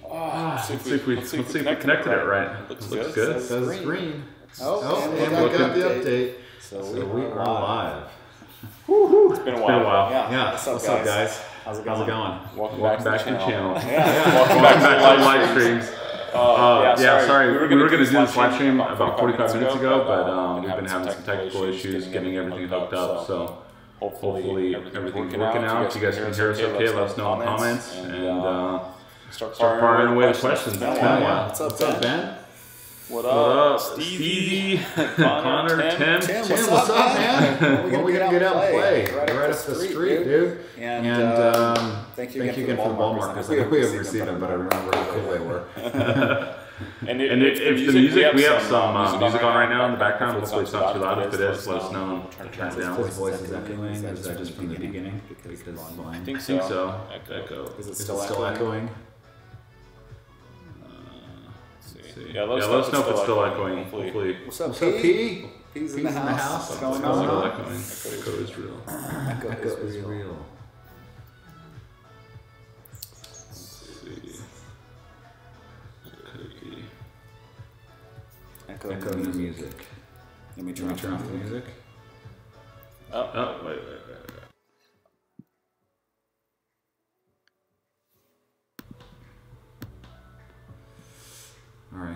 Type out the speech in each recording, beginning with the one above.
Let's see if we connected it right. Looks good. It says green. Oh, and we got the update. So we are live. It's been a while. Yeah. What's up, guys? How's it going? Welcome back to the channel. Welcome back to the live streams. Sorry. We were going to do this live stream about 45 minutes ago, but we've been having some technical issues getting everything hooked up. So hopefully everything's working out. If you guys can hear us okay, let us know in the comments. And start firing away the questions. What's up, Ben? What up, Stevie, Connor, Tim, what's up, man? When we gonna get out and play? Right up the street, dude. And thank you again for the ball markers. I know we haven't received them, but I remember how cool they were. and if the music, we have some music on right now in the background. Hopefully it's not too loud. If it is, let us know. We'll turn it down. His voice is echoing. Is that just from the beginning? I think so. Echo. Is it still echoing? Yeah, let us know if it's still echoing. Hopefully. What's up, P? P's in the house. What's going on? Echo is real. Echo is real. Echo the music. Let me turn off the music. Wait.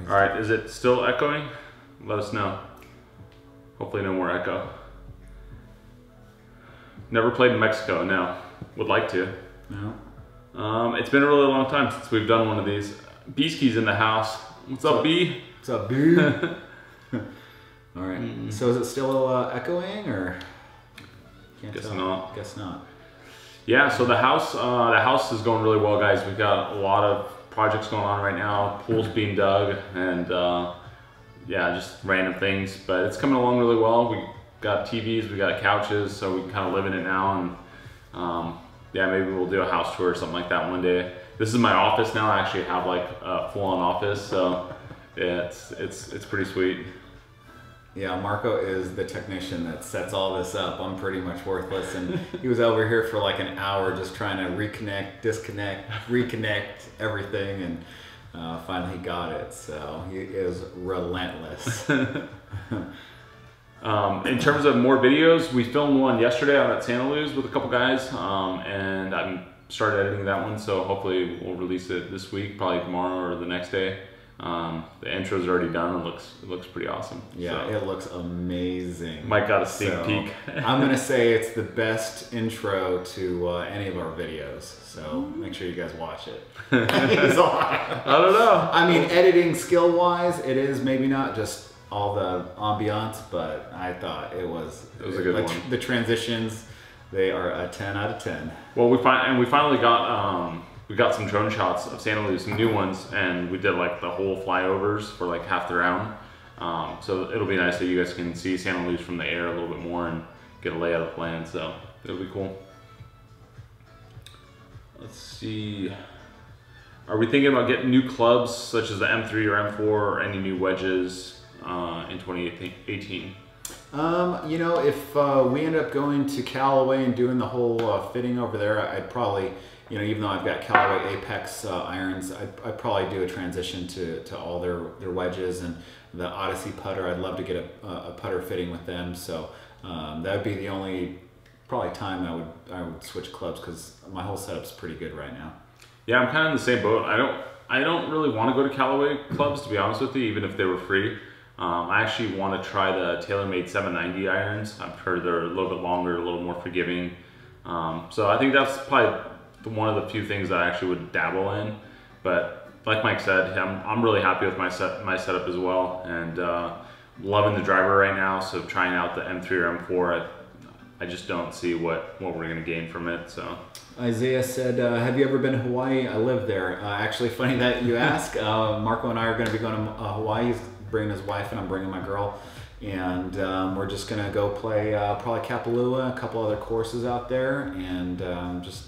All right, is it still echoing? Let us know. Hopefully no more echo. Never played in Mexico, no. Would like to. No. It's been a really long time since we've done one of these. Beasky's in the house. What's up, B? What's up, B? All right, so is it still echoing, or? Guess not. Guess not. Yeah, so the house is going really well, guys. We've got a lot of projects going on right now. Pool's being dug, and yeah, just random things, but it's coming along really well. We got TVs, we got couches, so we can kind of live in it now, and yeah, maybe we'll do a house tour or something like that one day. This is my office now. I actually have like a full-on office, so yeah, it's pretty sweet. Yeah, Marco is the technician that sets all this up. I'm pretty much worthless, and he was over here for like an hour just trying to reconnect, disconnect, reconnect everything, and finally got it. So he is relentless. In terms of more videos, we filmed one yesterday out at Santa Luz with a couple guys, and I started editing that one, so hopefully we'll release it this week, probably tomorrow or the next day. The intro's already done. It looks pretty awesome. Yeah, so it looks amazing. Mike got a sneak peek. I'm gonna say it's the best intro to any of our videos. So make sure you guys watch it. I don't know. I mean, editing skill wise, it is maybe not just all the ambiance, but I thought it was a good one. The transitions, they are a 10 out of 10. Well, we finally got. We got some drone shots of Santa Luz, some new ones, and we did like the whole flyovers for like half the round. So it'll be nice that you guys can see Santa Luz from the air a little bit more and get a layout of the land, so it'll be cool. Let's see. Are we thinking about getting new clubs such as the M3 or M4 or any new wedges in 2018? You know, if we end up going to Callaway and doing the whole fitting over there, I'd probably, you know, even though I've got Callaway Apex irons, I'd probably do a transition to all their wedges, and the Odyssey putter. I'd love to get a putter fitting with them. So that would be the only probably time I would switch clubs, because my whole setup's pretty good right now. Yeah, I'm kind of in the same boat. I don't really want to go to Callaway clubs, to be honest with you, even if they were free. I actually want to try the TaylorMade 790 irons. I've heard they're a little bit longer, a little more forgiving. So I think that's probably one of the few things that I actually would dabble in. But like Mike said, I'm really happy with my setup as well, and loving the driver right now. So trying out the M3 or M4, I just don't see what we're going to gain from it. So Isaiah said, have you ever been to Hawaii? I live there. Actually, funny that you ask. Marco and I are going to be going to Hawaii. He's bringing his wife, and I'm bringing my girl. And we're just going to go play probably Kapalua, a couple other courses out there, and just,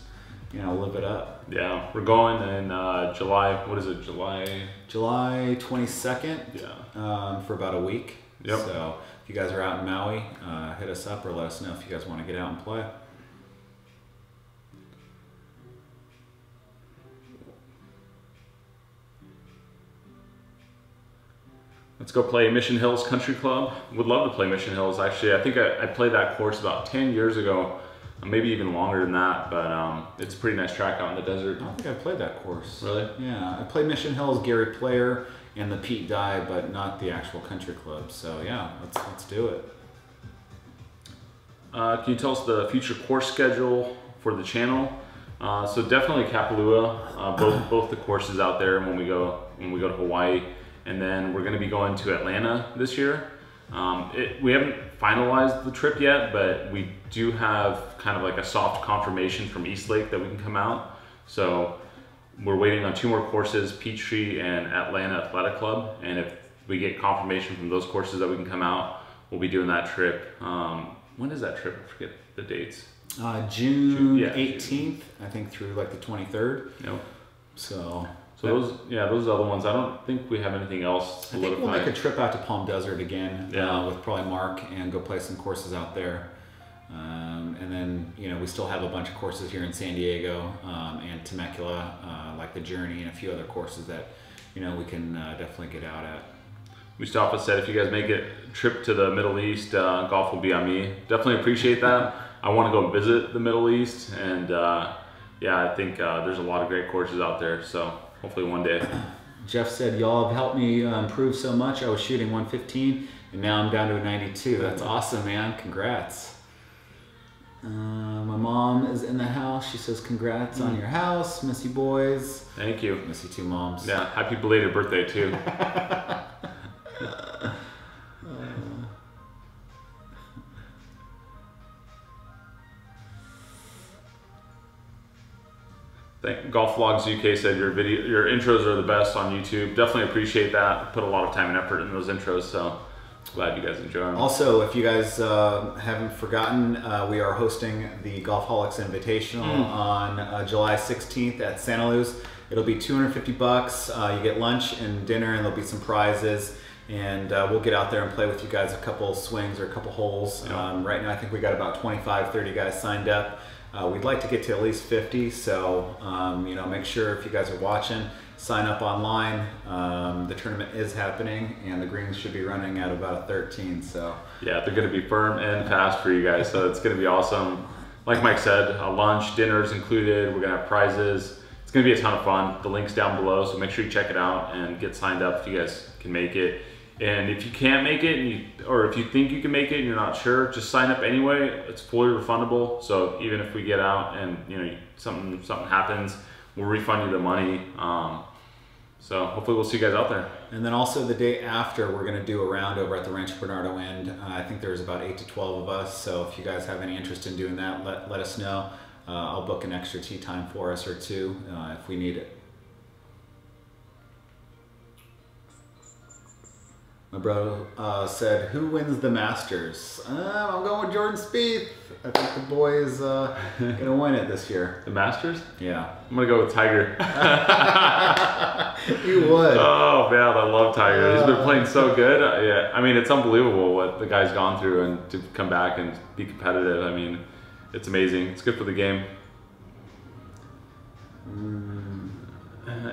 you know, live it up. Yeah, we're going in July. What is it? July 22nd. Yeah. For about a week. Yep. So if you guys are out in Maui, hit us up or let us know if you guys want to get out and play. Let's go play Mission Hills Country Club. Would love to play Mission Hills. Actually, I think I played that course about 10 years ago, maybe even longer than that, but it's a pretty nice track out in the desert. I don't think I played that course. Really? Yeah, I played Mission Hills, Gary Player, and the Pete Dye, but not the actual country club. So yeah, let's do it. Can you tell us the future course schedule for the channel? So definitely Kapalua, both the courses out there when we go to Hawaii, and then we're going to be going to Atlanta this year. We haven't finalized the trip yet, but we do have kind of like a soft confirmation from Eastlake that we can come out. So we're waiting on 2 more courses, Peachtree and Atlanta Athletic Club, and if we get confirmation from those courses that we can come out, we'll be doing that trip. When is that trip? I forget the dates. June yeah, 18th, I think, through like the 23rd. Yep. So those are the other ones. I don't think we have anything else I think we'll make a trip out to Palm Desert again, yeah. With probably Mark, and go play some courses out there. And then, we still have a bunch of courses here in San Diego and Temecula, like the Journey and a few other courses that, we can definitely get out at. Mustafa said if you guys make a trip to the Middle East, golf will be on me. Definitely appreciate that. I want to go visit the Middle East, and yeah, I think there's a lot of great courses out there, so hopefully one day. Jeff said, y'all have helped me improve so much. I was shooting 115 and now I'm down to a 92. That's awesome, man. Congrats. My mom is in the house. She says, congrats on your house. Miss you boys. Thank you. Miss you too, moms. Yeah, happy belated birthday too. Golf Vlogs UK said your intros are the best on YouTube. Definitely appreciate that. Put a lot of time and effort in those intros, so glad you guys enjoy them. Also, if you guys haven't forgotten, we are hosting the Golfholics Invitational on July 16th at Santa Luz. It'll be $250. You get lunch and dinner, and there'll be some prizes. And we'll get out there and play with you guys a couple swings or a couple holes. Yeah. Right now, I think we got about 25, 30 guys signed up. We'd like to get to at least 50, so make sure if you guys are watching, sign up online. The tournament is happening, and the greens should be running at about a 13. So yeah, they're going to be firm and fast for you guys, so it's going to be awesome. Like Mike said, lunch, dinner is included. We're going to have prizes. It's going to be a ton of fun. The link's down below, so make sure you check it out and get signed up if you guys can make it. And if you can't make it, or if you think you can make it and you're not sure, just sign up anyway. It's fully refundable. So even if we get out and something happens, we'll refund you the money. So hopefully we'll see you guys out there. And then also the day after, we're going to do a round over at the Rancho Bernardo End. I think there's about 8 to 12 of us. So if you guys have any interest in doing that, let us know. I'll book an extra tee time for us or two if we need it. My brother said, who wins the Masters? I'm going with Jordan Spieth. I think the boy is going to win it this year. The Masters? Yeah. I'm going to go with Tiger. You would. Oh, man, I love Tiger. He's been playing so good. Yeah, I mean, it's unbelievable what the guy's gone through, and to come back and be competitive. I mean, it's amazing. It's good for the game.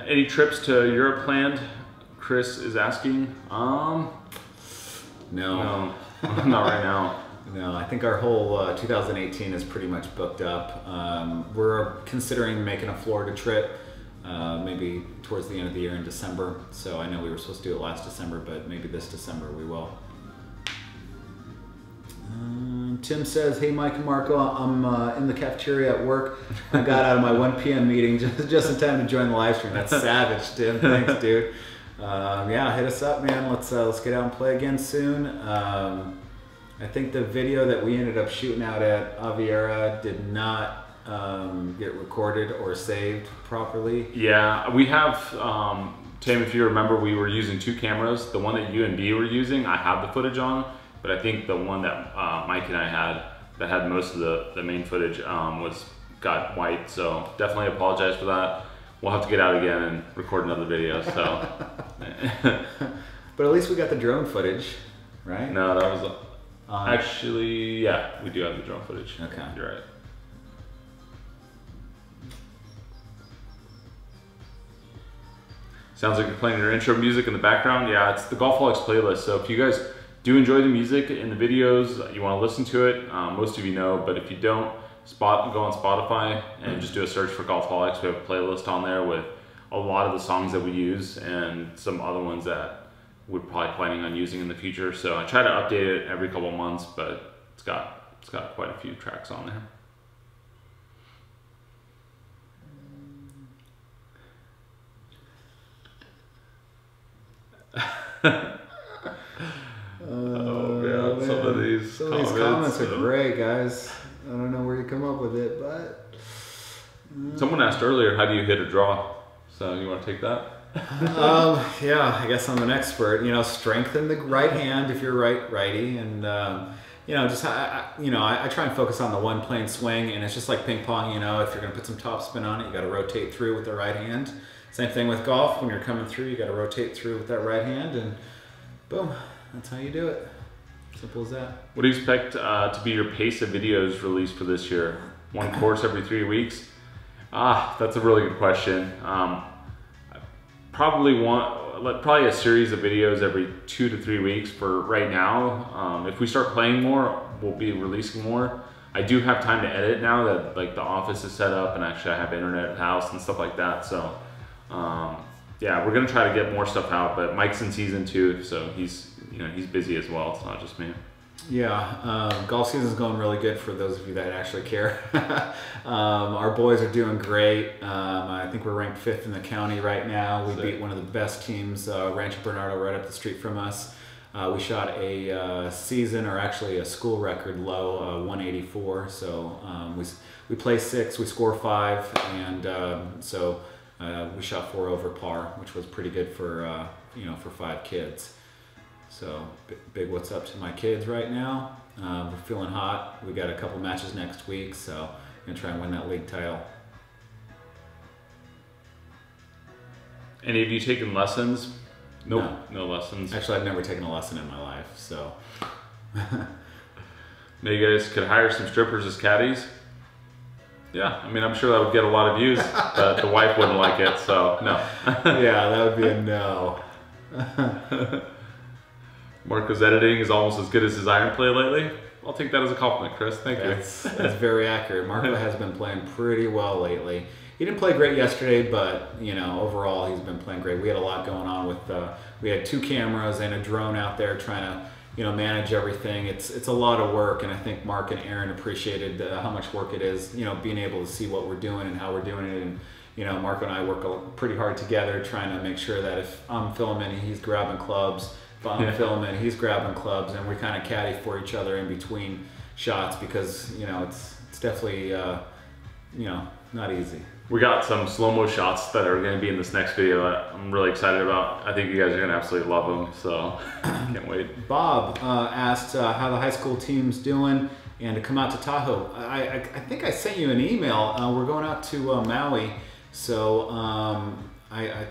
Any trips to Europe planned? Chris is asking. No, not right now. No, I think our whole 2018 is pretty much booked up. We're considering making a Florida trip, maybe towards the end of the year in December. So I know we were supposed to do it last December, but maybe this December we will. Tim says, hey Mike and Marco, I'm in the cafeteria at work. I got out of my 1 p.m. meeting just in time to join the live stream. That's savage, Tim. Thanks, dude. Yeah, hit us up, man. Let's get out and play again soon. I think the video that we ended up shooting out at Aviera did not get recorded or saved properly. Yeah, we have, Tim, if you remember, we were using 2 cameras. The one that you and B were using, I have the footage on, but I think the one that Mike and I had that had most of the main footage got white, so definitely apologize for that. We'll have to get out again and record another video, so. But at least we got the drone footage, right? No, that was, actually, yeah, we do have the drone footage. Okay. You're right. Sounds like you're playing your intro music in the background. Yeah, it's the Golfholics playlist. So if you guys do enjoy the music in the videos, you want to listen to it, most of you know, but if you don't, go on Spotify and just do a search for Golfholics. We have a playlist on there with a lot of the songs that we use and some other ones that we're probably planning on using in the future. So I try to update it every couple months, but it's got quite a few tracks on there. Oh yeah, some of these comments are great, guys. I don't know where you come up with it, but someone asked earlier, how do you hit a draw? So you want to take that? Yeah, I guess I'm an expert. You know, strengthen the right hand if you're righty, and you know, just I try and focus on the one plane swing, and it's just like ping pong. You know, if you're gonna put some topspin on it, you got to rotate through with the right hand. Same thing with golf. When you're coming through, you got to rotate through with that right hand, and boom, that's how you do it. Simple as that. What do you expect to be your pace of videos released for this year? One course every 3 weeks? That's a really good question. Probably a series of videos every 2 to 3 weeks for right now. If we start playing more, we'll be releasing more. I do have time to edit now that like the office is set up and actually I have internet at the house and stuff like that. So yeah, we're gonna try to get more stuff out, but Mike's in season 2, so he's busy as well. It's not just me. Yeah, golf season's going really good for those of you that actually care. Our boys are doing great. I think we're ranked 5th in the county right now. We beat one of the best teams, Rancho Bernardo, right up the street from us. We shot a season, or actually a school record low, 184. So we play 6, we score 5, and so we shot 4 over par, which was pretty good for for 5 kids. So big what's up to my kids right now. We're feeling hot. We got a couple matches next week, so I'm gonna try and win that league title. Any of you taken lessons? Nope, No. no lessons. Actually, I've never taken a lesson in my life, so. Maybe you guys could hire some strippers as caddies. Yeah, I mean, I'm sure that would get a lot of views, but the wife wouldn't like it, so no. Yeah, that would be a no. Marco's editing is almost as good as his iron play lately. I'll take that as a compliment, Chris. Thank you. That's very accurate. Marco has been playing pretty well lately. He didn't play great yesterday, but overall he's been playing great. We had a lot going on with we had 2 cameras and a drone out there trying to manage everything. It's a lot of work, and I think Mark and Aaron appreciated how much work it is. Being able to see what we're doing and how we're doing it, and Marco and I work pretty hard together trying to make sure that if I'm filming, he's grabbing clubs. If I'm filming, he's grabbing clubs, and we kind of caddy for each other in between shots because it's definitely not easy. We got some slow-mo shots that are going to be in this next video that I'm really excited about. I think you guys are going to absolutely love them, so can't wait. Bob asked how the high school team's doing and to come out to Tahoe. I think I sent you an email. We're going out to Maui, so I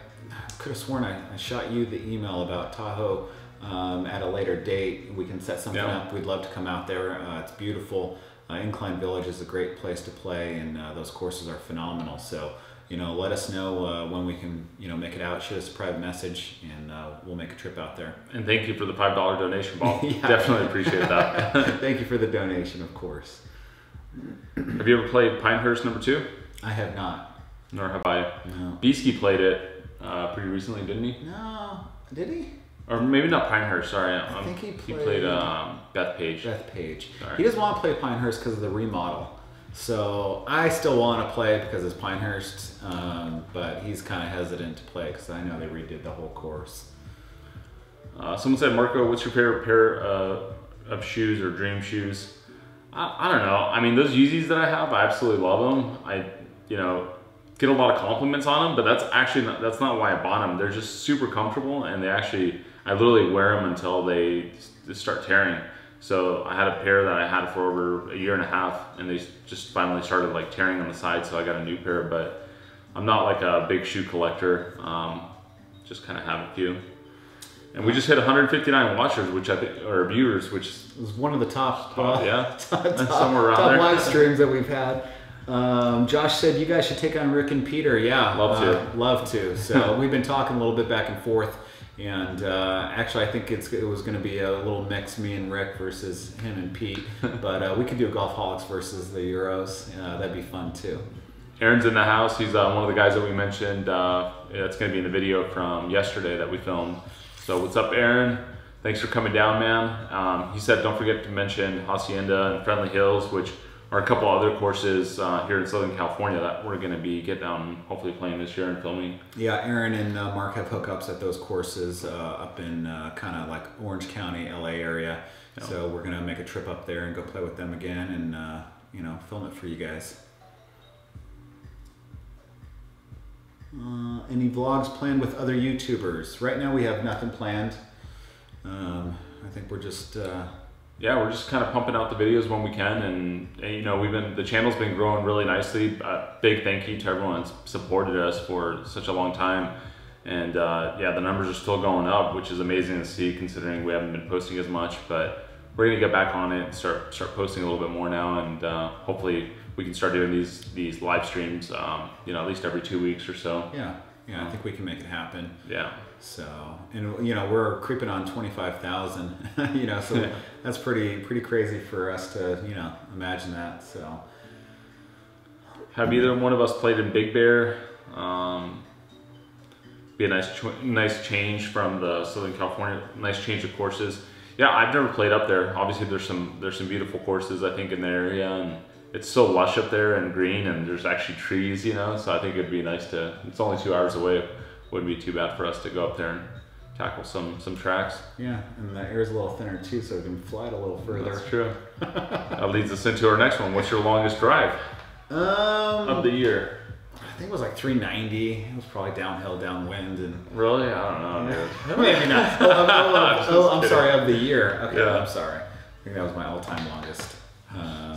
could have sworn I shot you the email about Tahoe at a later date. We can set something up. We'd love to come out there. It's beautiful. Incline Village is a great place to play, and those courses are phenomenal. So, let us know when we can, make it out. Shoot us a private message, and we'll make a trip out there. And thank you for the $5 donation, Bob. Yeah. Definitely appreciate that. Thank you for the donation, of course. Have you ever played Pinehurst number 2? I have not. Nor have I. No. Beasky played it pretty recently, didn't he? No. Did he? Or maybe not Pinehurst, sorry. I think he played Bethpage. Bethpage. Sorry. He doesn't want to play Pinehurst because of the remodel. So I still want to play because it's Pinehurst, but he's kind of hesitant to play because I know they redid the whole course. Someone said, Marco, what's your favorite pair of shoes or dream shoes? I don't know. I mean, those Yeezys that I have, I absolutely love them. I get a lot of compliments on them, but that's not why I bought them. They're just super comfortable, and I literally wear them until they start tearing. So I had a pair that I had for over 1.5 years, and they just finally started like tearing on the side, so I got a new pair. But I'm not like a big shoe collector, just kind of have a few. And we just hit 159 watchers, which I think, or viewers, which was one of the top somewhere around top there. live streams that we've had. Josh said you guys should take on Rick and Peter. Yeah, love to. So we've been talking a little bit back and forth, and actually I think it was going to be a little mix, me and Rick versus him and Pete. But we could do a Golfholics versus the Euros. That'd be fun too. Aaron's in the house. He's one of the guys that we mentioned. It's going to be in the video from yesterday that we filmed. So what's up, Aaron? Thanks for coming down, man. He said don't forget to mention Hacienda and Friendly Hills, which are a couple other courses here in Southern California that we're going to be getting down and hopefully playing this year and filming. Yeah, Aaron and Mark have hookups at those courses up in kind of like Orange County, LA area. Yeah. So we're going to make a trip up there and go play with them again and you know, film it for you guys. Any vlogs planned with other YouTubers? Right now we have nothing planned. I think we're just yeah, we're just kind of pumping out the videos when we can, and you know, the channel's been growing really nicely. Big thank you to everyone that's supported us for such a long time, and yeah, the numbers are still going up, which is amazing to see considering we haven't been posting as much. But we're gonna get back on it and start posting a little bit more now, and hopefully we can start doing these live streams, you know, at least every 2 weeks or so. Yeah, I think we can make it happen. Yeah. So, and you know, we're creeping on 25,000. You know, so that's pretty crazy for us to, you know, imagine that. So, have either one of us played in Big Bear? Be a nice change from the Southern California. Nice change of courses. Yeah, I've never played up there. Obviously, there's some beautiful courses I think in the area, and it's so lush up there and green, and there's actually trees, you know. So I think it'd be nice to. It's only 2 hours away. Wouldn't be too bad for us to go up there and tackle some tracks. Yeah, and the air's a little thinner too, so we can fly it a little further. That's true. That leads us into our next one. What's your longest drive of the year? I think it was like 390. It was probably downhill, downwind, and really, I don't know, dude. Maybe not. I'm sorry, of the year. Okay, yeah. I'm sorry. I think that was my all-time longest.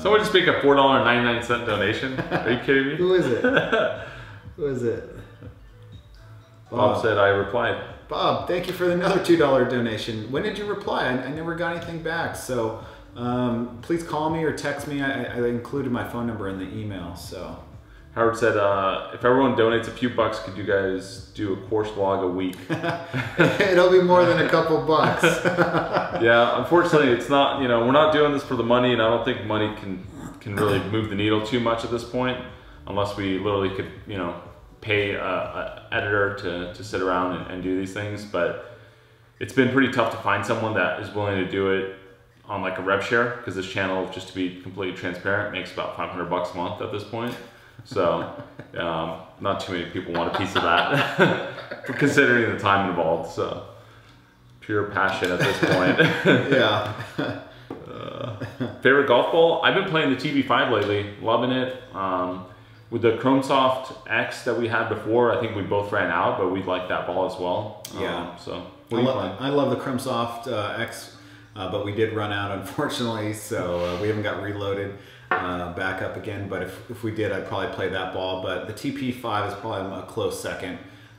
Someone just make a $4.99 donation. Are you kidding me? Who is it? Who is it? Bob said I replied. Bob, thank you for another $2 donation. When did you reply? I never got anything back. So please call me or text me. I included my phone number in the email. So Howard said, if everyone donates a few bucks, could you guys do a course vlog a week? It'll be more than a couple bucks. Yeah, unfortunately, it's not. You know, we're not doing this for the money, and I don't think money can really move the needle too much at this point, unless we literally could, you know, pay an editor to sit around and do these things. But it's been pretty tough to find someone that is willing to do it on like a rev share, because this channel, just to be completely transparent, makes about $500 a month at this point. So not too many people want a piece of that considering the time involved. So pure passion at this point. Yeah. Favorite golf ball? I've been playing the TB5 lately, loving it. With the Chromesoft X that we had before, I think we both ran out, but we like that ball as well. Yeah. So I love the Chromesoft X, but we did run out, unfortunately, so we haven't got reloaded back up again. But if we did, I'd probably play that ball. But the TP5 is probably a close second,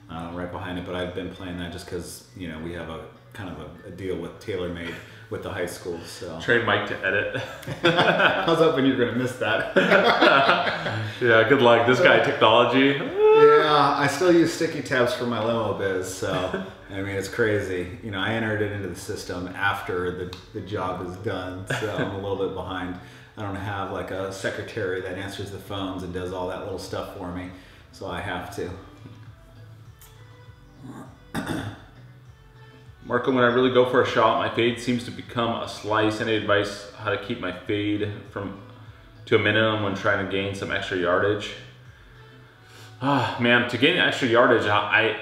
right behind it. But I've been playing that just because, you know, we have a kind of a deal with TaylorMade with the high school. So train Mike to edit. I was hoping you were gonna miss that. Yeah, good luck. This guy, technology. Yeah, I still use sticky tabs for my limo biz, so I mean, it's crazy. You know, I entered it into the system after the job is done, so I'm a little bit behind. I don't have like a secretary that answers the phones and does all that little stuff for me, so I have to. Marco, when I really go for a shot, my fade seems to become a slice. Any advice how to keep my fade to a minimum when trying to gain some extra yardage? Man, to gain extra yardage, I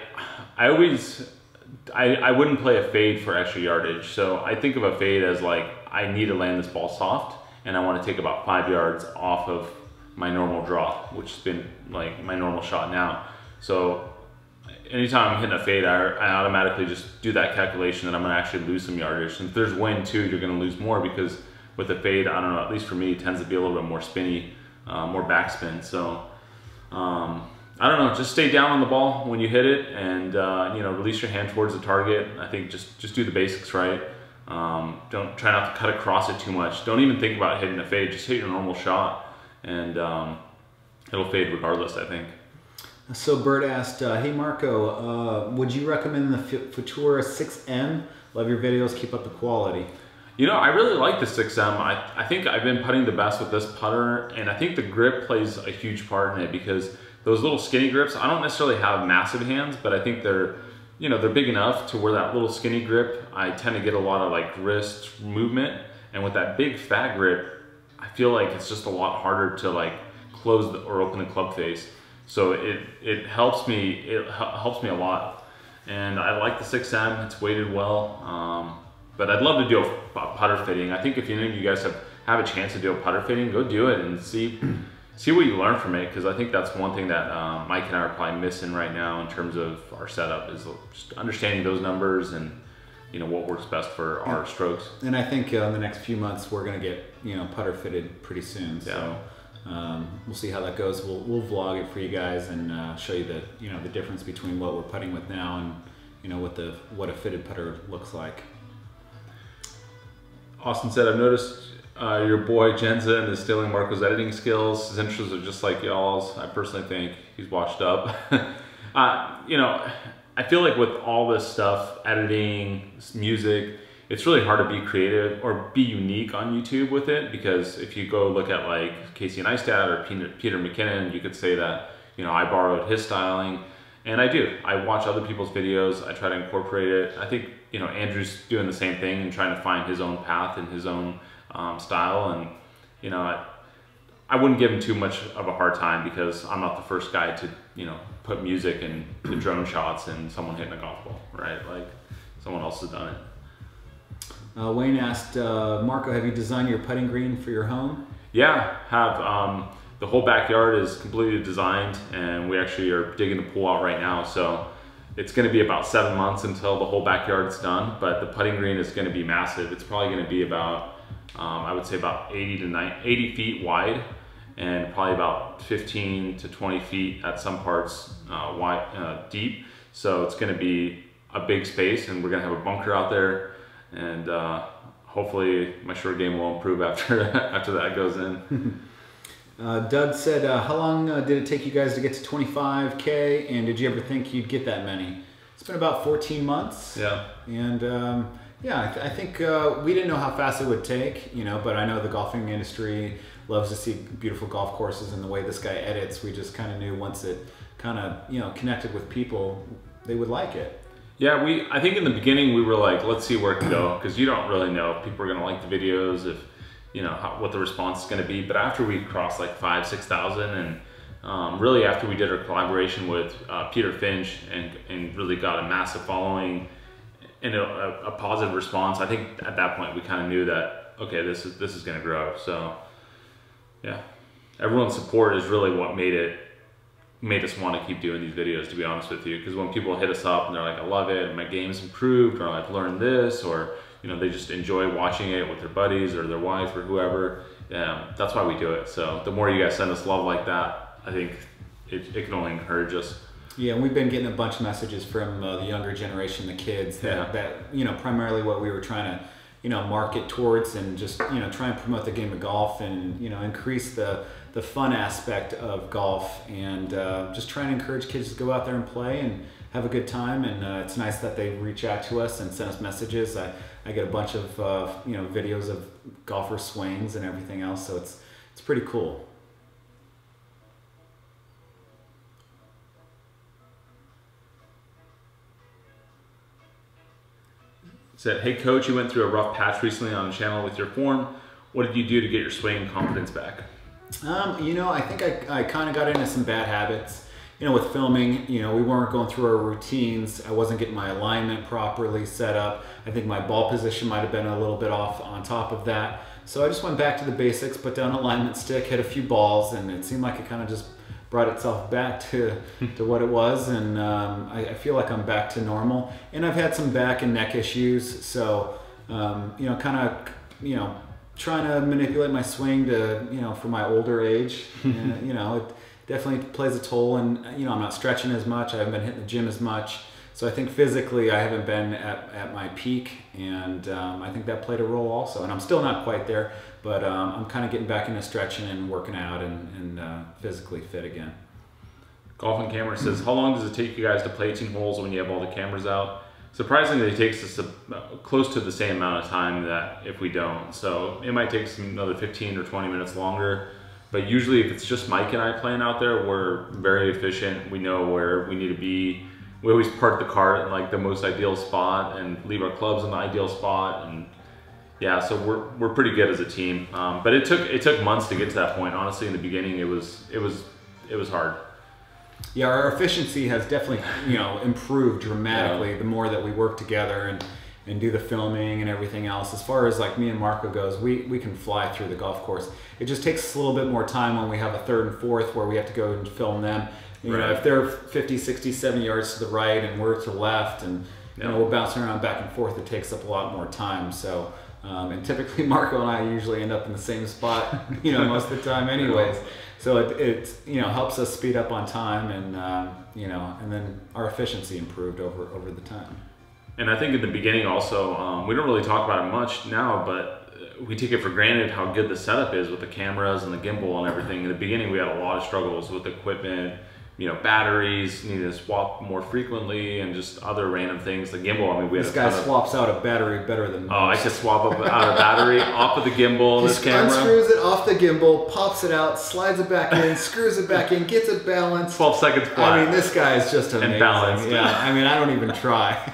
wouldn't play a fade for extra yardage. So I think of a fade as like, I need to land this ball soft, and I want to take about 5 yards off of my normal draw, which has been like my normal shot now. So anytime I'm hitting a fade, I automatically just do that calculation that I'm gonna actually lose some yardage. And if there's wind too, you're gonna lose more, because with a fade, I don't know, at least for me, it tends to be a little bit more spinny, more backspin. So I don't know, just stay down on the ball when you hit it, and you know, release your hand towards the target. I think just do the basics right. Don't try not to cut across it too much. Don't even think about hitting a fade, just hit your normal shot. And it'll fade regardless, I think. So Bert asked, hey Marco, would you recommend the Futura 6M? Love your videos, keep up the quality. You know, I really like the 6M. I think I've been putting the best with this putter, and I think the grip plays a huge part in it because those little skinny grips, I don't necessarily have massive hands, but I think they're, you know, they're big enough to where that little skinny grip, I tend to get a lot of like wrist movement, and with that big fat grip, I feel like it's just a lot harder to like close or open the club face. So it helps me a lot, and I like the 6M. It's weighted well, but I'd love to do a putter fitting. I think if any of you guys have a chance to do a putter fitting, go do it and see what you learn from it, because I think that's one thing that Mike and I are probably missing right now in terms of our setup, is just understanding those numbers and, you know, what works best for our strokes. And I think in the next few months we're going to get, you know, putter fitted pretty soon. Yeah. So we'll see how that goes. We'll vlog it for you guys and show you the, you know, the difference between what we're putting with now and, you know, what a fitted putter looks like. Austin said, I've noticed your boy Jenza and is stealing Marco's editing skills. His interests are just like y'all's. I personally think he's washed up. You know, I feel like with all this stuff, editing, music, it's really hard to be creative or be unique on YouTube with it, because if you go look at like Casey Neistat or Peter McKinnon, you could say that, you know, I borrowed his styling, and I do. I watch other people's videos, I try to incorporate it. I think, you know, Andrew's doing the same thing and trying to find his own path and his own style, and, you know, I wouldn't give him too much of a hard time, because I'm not the first guy to, you know, put music and the drone shots and someone hitting a golf ball, right? Like, someone else has done it. Wayne asked, Marco, have you designed your putting green for your home? Yeah, have. The whole backyard is completely designed, and we actually are digging the pool out right now. So it's going to be about 7 months until the whole backyard's done, but the putting green is going to be massive. It's probably going to be about, I would say about 80 feet wide, and probably about 15 to 20 feet at some parts deep. So it's going to be a big space, and we're going to have a bunker out there, and hopefully my short game will improve after that goes in. Doug said, how long did it take you guys to get to 25K, and did you ever think you'd get that many? It's been about 14 months. Yeah. And yeah, I think we didn't know how fast it would take, you know, but I know the golfing industry loves to see beautiful golf courses, and the way this guy edits, we just kind of knew once it kind of, you know, connected with people, they would like it. Yeah, I think in the beginning we were like, let's see where it can go, because you don't really know if people are going to like the videos, if, you know, what the response is going to be. But after we crossed like 5,000-6,000, and really after we did our collaboration with Peter Finch and really got a massive following and a positive response, I think at that point we kind of knew that, okay, this is going to grow. So yeah, everyone's support is really what made us want to keep doing these videos, to be honest with you. Because when people hit us up and they're like, I love it, my game's improved, or I've learned this, or, you know, they just enjoy watching it with their buddies or their wife or whoever, that's why we do it. So the more you guys send us love like that, I think it can only encourage us. Yeah, and we've been getting a bunch of messages from the younger generation, the kids, that you know, primarily what we were trying to, you know, market towards, and just, you know, try and promote the game of golf, and, you know, increase the fun aspect of golf, and just trying to encourage kids to go out there and play and have a good time. And it's nice that they reach out to us and send us messages. I get a bunch of you know, videos of golfer swings and everything else, so it's pretty cool. Said, hey coach, you went through a rough patch recently on the channel with your form. What did you do to get your swing confidence back? You know, I think I kind of got into some bad habits. You know, with filming, you know, we weren't going through our routines. I wasn't getting my alignment properly set up. I think my ball position might have been a little bit off on top of that. So I just went back to the basics, put down an alignment stick, hit a few balls, and it seemed like it kind of just brought itself back to what it was. And I feel like I'm back to normal. And I've had some back and neck issues. So, you know, kind of, you know, trying to manipulate my swing to, you know, for my older age. And, you know, it definitely plays a toll. And, you know, I'm not stretching as much. I haven't been hitting the gym as much. So I think physically I haven't been at my peak, and I think that played a role also. And I'm still not quite there, but I'm kind of getting back into stretching and working out and physically fit again. Golf and Camera says, how long does it take you guys to play 18 holes when you have all the cameras out? Surprisingly, it takes us close to the same amount of time that if we don't. So it might take another 15 or 20 minutes longer. But usually if it's just Mike and I playing out there, we're very efficient. We know where we need to be. We always park the cart in like the most ideal spot and leave our clubs in the ideal spot. And yeah, so we're pretty good as a team. But it took months to get to that point. Honestly, in the beginning, it was hard. Yeah, our efficiency has definitely, improved dramatically the more that we work together and do the filming and everything else. As far as like me and Marco goes, we can fly through the golf course. It just takes us a little bit more time when we have a third and fourth where we have to go and film them. You know, if they're 50, 60, 70 yards to the right and we're to the left and we're bouncing around back and forth, it takes up a lot more time. So, and typically Marco and I usually end up in the same spot, most of the time anyways. So it helps us speed up on time and, and then our efficiency improved over the time. And I think in the beginning also, we don't really talk about it much now, but we take it for granted how good the setup is with the cameras and the gimbal and everything. In the beginning, we had a lot of struggles with equipment, batteries, needed to swap more frequently and just other random things. The gimbal, I mean, we had this guy swaps out a battery better than most. Oh, I could swap out a battery off of the gimbal and this camera. Unscrews it off the gimbal, pops it out, slides it back in, screws it back in, gets it balanced. 12 seconds flat. I mean, this guy is just amazing. And balanced. Yeah, I mean, I don't even try.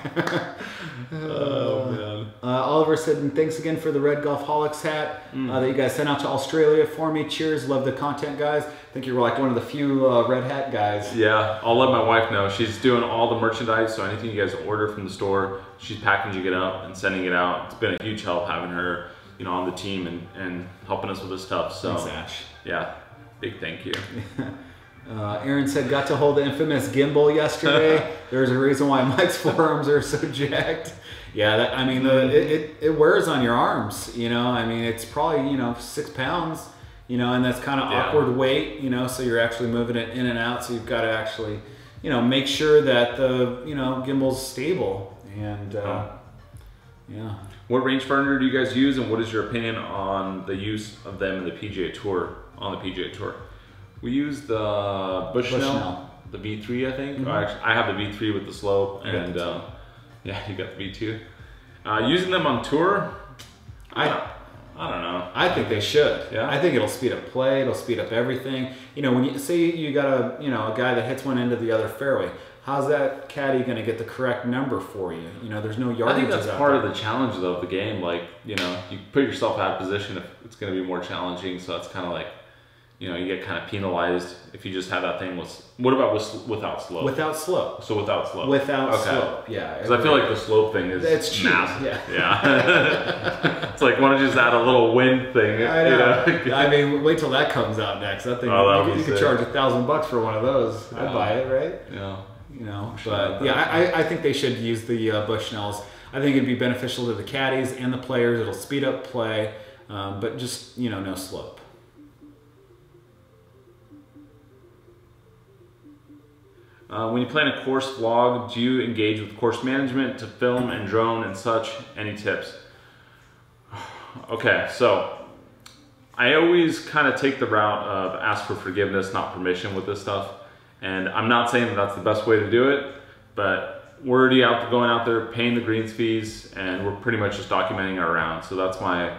Oh, man. Oliver said, thanks again for the red Golfholics hat that you guys sent out to Australia for me. Cheers. Love the content, guys. I think you're like one of the few red hat guys. Yeah, I'll let my wife know. She's doing all the merchandise, so anything you guys order from the store, she's packaging it up and sending it out. It's been a huge help having her, on the team and helping us with this stuff. So, thanks, Ash. Yeah, big thank you. Aaron said, got to hold the infamous gimbal yesterday. There's a reason why Mike's forearms are so jacked. Yeah, it wears on your arms, I mean, it's probably, 6 pounds, and that's kind of awkward weight, so you're actually moving it in and out. So you've got to actually, make sure that the, gimbal's stable and, yeah. What rangefinder do you guys use, and what is your opinion on the use of them in the PGA Tour, We use the Bushnell, the V3, I think. Mm-hmm. Actually, I have the V3 with the slope, and yeah, you got the V2. Using them on tour, I don't know. I think they should. Yeah. I think it'll speed up play. It'll speed up everything. When you say you got a guy that hits one into the other fairway, how's that caddy going to get the correct number for you? There's no yardage. I think that's part of the challenge though of the game. Like, you put yourself out of position if it's going to be more challenging. So that's kind of like, you get kind of penalized if you just have that thing with. What about without slope? Without slope. So without slope. Without slope, yeah. Because I feel like the slope thing is massive. Yeah. It's like, why don't you just add a little wind thing? I know. I mean, wait till that comes out next. That thing, you could charge $1,000 for one of those. I'd buy it, right? Yeah. But yeah, I think they should use the Bushnells. I think it'd be beneficial to the caddies and the players. It'll speed up play, but just no slope. When you plan a course vlog, do you engage with course management to film and drone and such? Any tips? Okay, so I always kind of take the route of ask for forgiveness, not permission with this stuff. And I'm not saying that that's the best way to do it, but we're already going out there, paying the greens fees, and we're pretty much just documenting our round. So that's my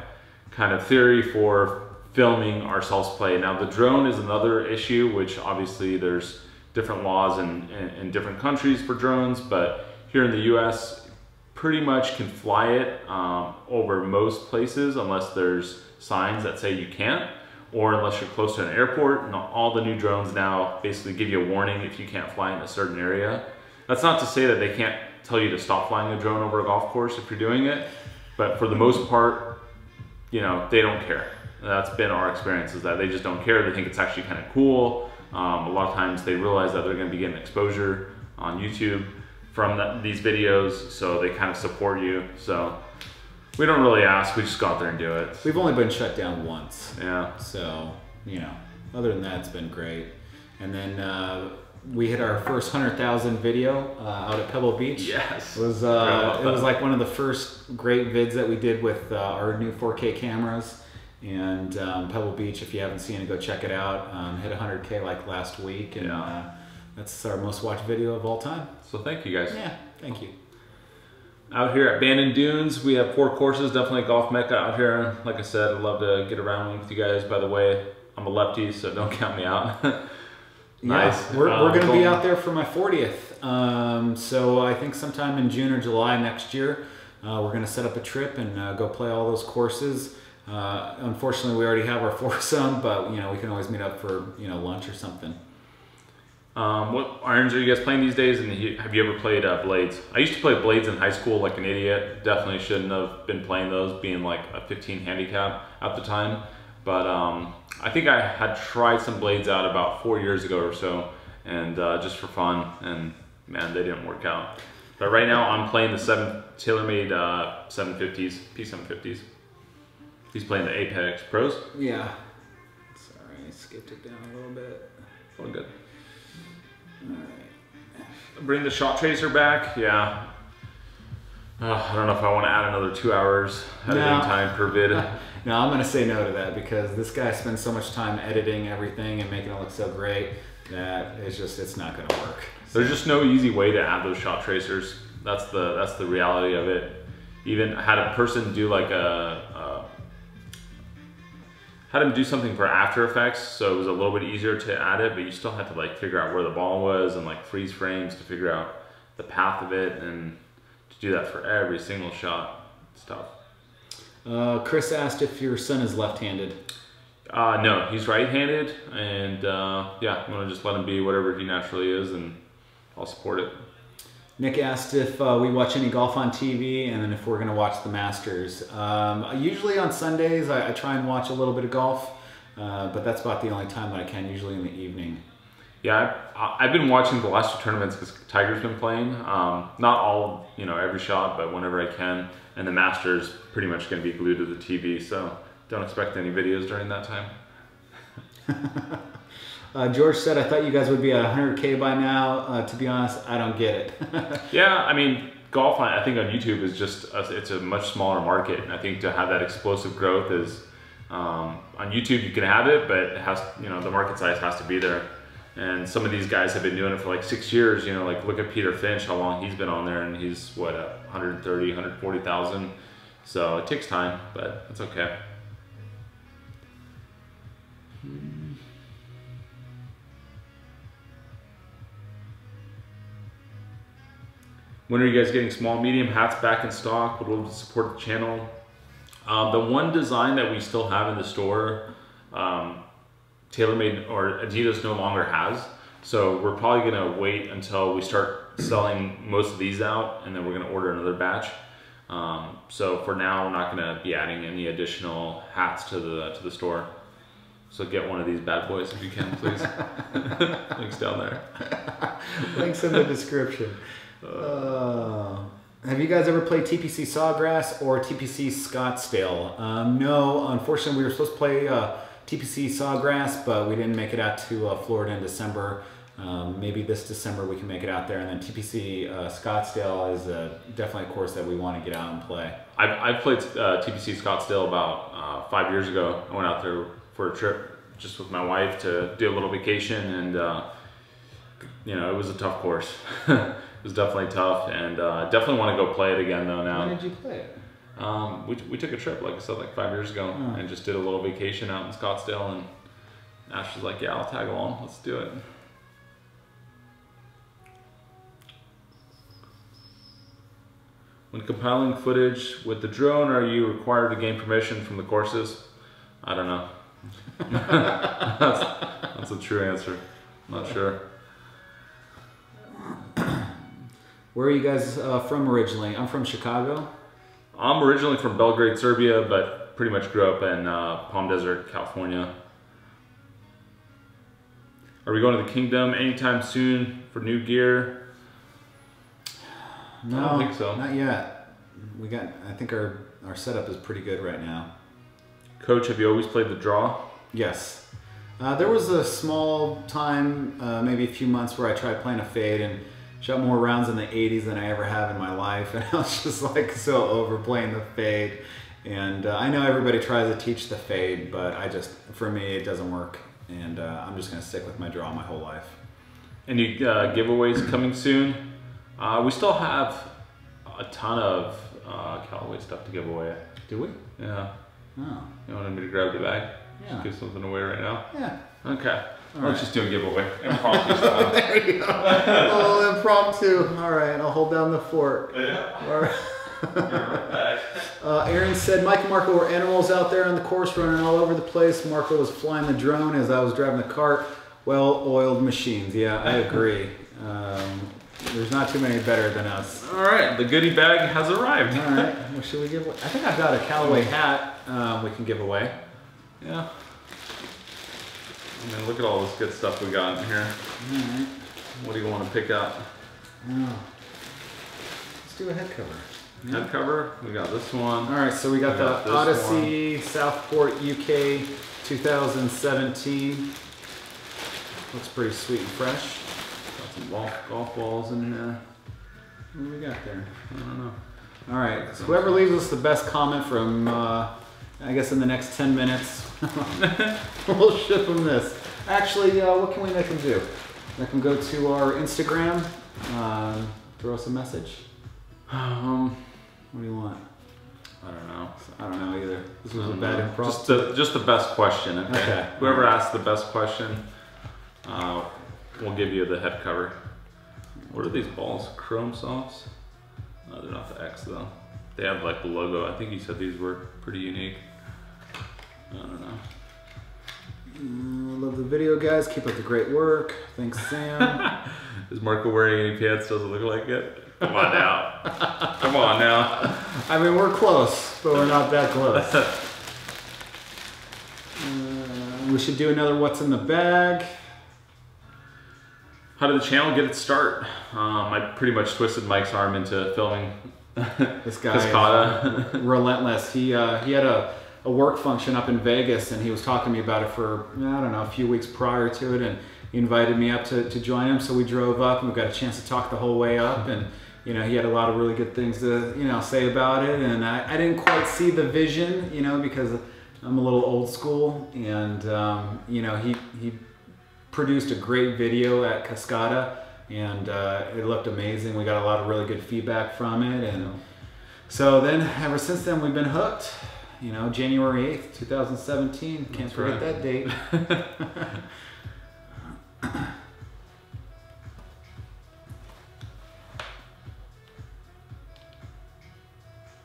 kind of theory for filming ourselves play. Now the drone is another issue, which obviously there's different laws in different countries for drones, but here in the US, pretty much can fly it over most places unless there's signs that say you can't, or unless you're close to an airport. And all the new drones now basically give you a warning if you can't fly in a certain area. That's not to say that they can't tell you to stop flying a drone over a golf course if you're doing it, but for the most part, they don't care. That's been our experience, is that they just don't care. They think it's actually kind of cool. A lot of times they realize that they're going to be getting exposure on YouTube from these videos, so they kind of support you. So we don't really ask, we just go out there and do it. We've only been shut down once. Yeah. So, other than that, it's been great. And then we hit our first 100,000 video out at Pebble Beach. Yes. It was like one of the first great vids that we did with our new 4K cameras. And Pebble Beach, if you haven't seen it, go check it out. Hit 100K like last week, and that's our most watched video of all time. So thank you guys. Yeah, thank you. Out here at Bandon Dunes, we have 4 courses, definitely a golf mecca out here. Like I said, I'd love to get around with you guys. By the way, I'm a lefty, so don't count me out. Nice. Yeah, we're going to be out there for my 40th. So I think sometime in June or July next year, we're going to set up a trip and go play all those courses. Unfortunately, we already have our foursome, but we can always meet up for lunch or something. What irons are you guys playing these days? And have you ever played blades? I used to play blades in high school like an idiot. Definitely shouldn't have been playing those, being like a 15 handicap at the time. But I think I had tried some blades out about 4 years ago or so, and just for fun, and man, they didn't work out. But right now I'm playing the TaylorMade 750s, P750s. He's playing the Apex Pros. Yeah. Sorry, I skipped it down a little bit. All good. All right. Bring the shot tracer back. Yeah. I don't know if I want to add another 2 hours editing time per vid. No, I'm going to say no to that because this guy spends so much time editing everything and making it look so great that it's not going to work. There's just no easy way to add those shot tracers. That's the reality of it. Even had a person do like had him do something for After Effects, so it was a little bit easier to add it, but you still had to like figure out where the ball was and like freeze frames to figure out the path of it, and to do that for every single shot. It's tough. Chris asked if your son is left-handed. No, he's right-handed, and yeah, I'm gonna just let him be whatever he naturally is, and I'll support it. Nick asked if we watch any golf on TV, and then if we're going to watch the Masters. Usually on Sundays, I try and watch a little bit of golf, but that's about the only time that I can, usually in the evening. Yeah, I've been watching the last 2 tournaments because Tiger's been playing. Not all, every shot, but whenever I can. And the Masters pretty much going to be glued to the TV, so don't expect any videos during that time. George said, I thought you guys would be at 100K by now. To be honest, I don't get it. Yeah, I mean, golf, I think on YouTube is just, it's a much smaller market. And I think to have that explosive growth is, on YouTube you can have it, but it has, the market size has to be there. And some of these guys have been doing it for like 6 years, like look at Peter Finch, how long he's been on there, and he's what, 130, 140,000. So it takes time, but it's okay. When are you guys getting small, medium hats back in stock? Would love to support the channel. The one design that we still have in the store, TaylorMade or Adidas no longer has. So we're probably gonna wait until we start selling most of these out, and then we're gonna order another batch. So for now, we're not gonna be adding any additional hats to the store. So get one of these bad boys if you can, please. Links down there. Links in the description. Have you guys ever played TPC Sawgrass or TPC Scottsdale? No, unfortunately we were supposed to play TPC Sawgrass, but we didn't make it out to Florida in December. Maybe this December we can make it out there, and then TPC Scottsdale is definitely a course that we want to get out and play. I played TPC Scottsdale about 5 years ago. I went out there for a trip just with my wife to do a little vacation, and it was a tough course. It was definitely tough, and definitely want to go play it again though now. When did you play it? We took a trip, like I said, like 5 years ago, and just did a little vacation out in Scottsdale, and Ash was like, yeah, I'll tag along, let's do it. When compiling footage with the drone, are you required to gain permission from the courses? I don't know. That's a true answer. I'm not sure. Where are you guys from originally? I'm from Chicago. I'm originally from Belgrade, Serbia, but pretty much grew up in Palm Desert, California. Are we going to the Kingdom anytime soon for new gear? No, I don't think so. Not yet. I think our setup is pretty good right now. Coach, have you always played the draw? Yes. There was a small time, maybe a few months, where I tried playing a fade and shot more rounds in the 80s than I ever have in my life, and I was just like so over playing the fade. And I know everybody tries to teach the fade, but for me, it doesn't work, and I'm just gonna stick with my draw my whole life. Any giveaways coming soon? We still have a ton of Callaway stuff to give away. Do we? Yeah. Oh. You wanted me to grab the bag? Yeah. Just give something away right now? Yeah. Okay. All Let's right. just do a giveaway. Impromptu style. There you go. Oh, impromptu. All right, I'll hold down the fort. Yeah. All right. Aaron said, Mike and Marco were animals out there on the course running all over the place. Marco was flying the drone as I was driving the cart. Well-oiled machines. Yeah, I agree. There's not too many better than us. All right, the goodie bag has arrived. All right, what should we give away? I think I've got a Callaway hat we can give away. Yeah. I mean, look at all this good stuff we got in here. All right. What do you want to pick out? Oh. Let's do a head cover. Yeah. Head cover. We got this one. All right, so we got the this Odyssey Southport UK 2017. Looks pretty sweet and fresh. Got some golf balls in here. What do we got there? I don't know. All right, so whoever leaves us the best comment from, I guess in the next 10 minutes, we'll ship them this. Actually, what can we make them do? Make them go to our Instagram, throw us a message. What do you want? I don't know. I don't know either. This was a bad improv. Just the best question. Okay. Okay. Whoever asks the best question, we'll give you the head cover. What are these balls? Chrome softs? No, they're not the X though. They have like the logo. I think you said these were pretty unique. I don't know. Love the video, guys. Keep up the great work. Thanks, Sam. Is Marco wearing any pants? Does it look like it? Come on now. Come on now. I mean, we're close, but we're not that close. We should do another What's in the Bag. How did the channel get its start? I pretty much twisted Mike's arm into filming This guy Cascada. is relentless. He had a work function up in Vegas, and he was talking to me about it for, I don't know, a few weeks prior to it, and he invited me up to join him. So we drove up, and we got a chance to talk the whole way up, and he had a lot of really good things to say about it. And I didn't quite see the vision, because I'm a little old school, and he produced a great video at Cascada, and it looked amazing. We got a lot of really good feedback from it, and so then ever since then we've been hooked. January 8th, 2017. Can't forget that date.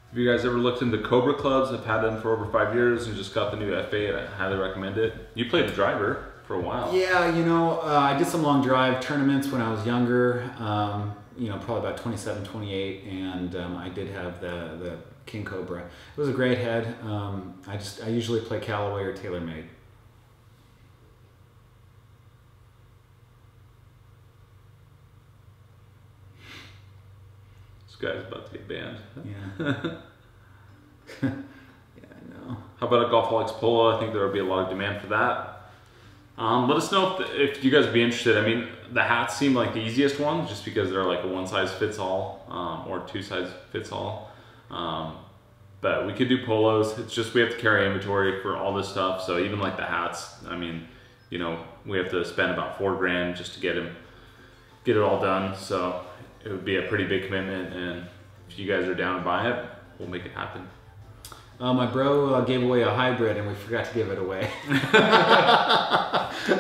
Have you guys ever looked into Cobra clubs? I've had them for over 5 years and just got the new F8. I highly recommend it. You played the driver for a while. Yeah, I did some long drive tournaments when I was younger, probably about 27, 28, and I did have the King Cobra. It was a great head. I usually play Callaway or TaylorMade. This guy's about to get banned. Yeah. Yeah, I know. How about a Golfholics polo? I think there would be a lot of demand for that. Let us know if you guys would be interested. I mean, the hats seem like the easiest one just because they're like a one-size-fits-all or two-size-fits-all. But we could do polos. It's just we have to carry inventory for all this stuff. So even like the hats, I mean, we have to spend about $4 grand just to get it all done. So it would be a pretty big commitment. And if you guys are down to buy it, we'll make it happen. My bro gave away a hybrid and we forgot to give it away.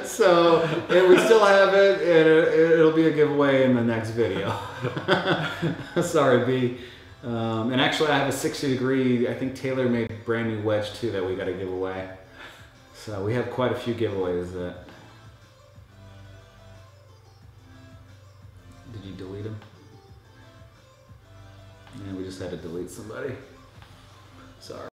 So we still have it, and it'll be a giveaway in the next video. Sorry, B. And actually I have a 60-degree, I think TaylorMade brand new wedge too that we got to give away. So we have quite a few giveaways that. Did you delete them? Yeah, we just had to delete somebody. Sorry.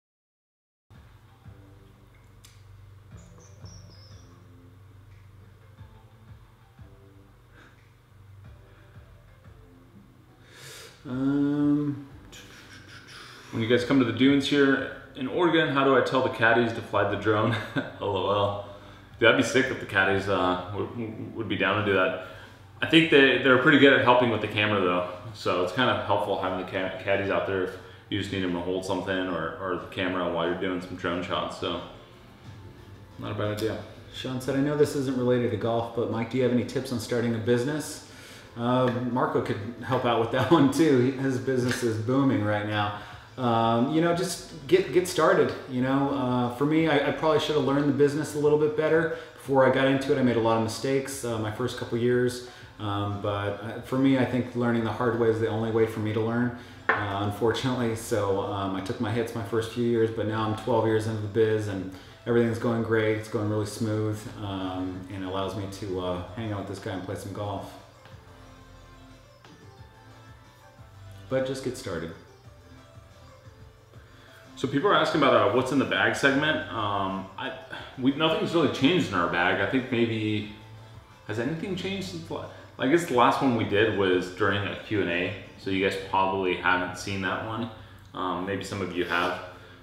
When you guys come to the dunes here in Oregon, how do I tell the caddies to fly the drone? LOL. That'd be sick if the caddies would be down to do that. I think they're pretty good at helping with the camera though, so it's kind of helpful having the caddies out there if you just need them to hold something or the camera while you're doing some drone shots. So not a bad idea. Sean said, I know this isn't related to golf, but Mike, do you have any tips on starting a business? Marco could help out with that one too. His business is booming right now. You know, just get started. You know, for me, I probably should have learned the business a little bit better before I got into it. I made a lot of mistakes my first couple years, but for me, I think learning the hard way is the only way for me to learn, unfortunately. So I took my hits my first few years, but now I'm 12 years into the biz and everything's going great. It's going really smooth, and it allows me to hang out with this guy and play some golf. But just get started. So people are asking about what's in the bag segment. Nothing's really changed in our bag. I think maybe, has anything changed since, I guess the last one we did was during a Q&A, so you guys probably haven't seen that one. Maybe some of you have,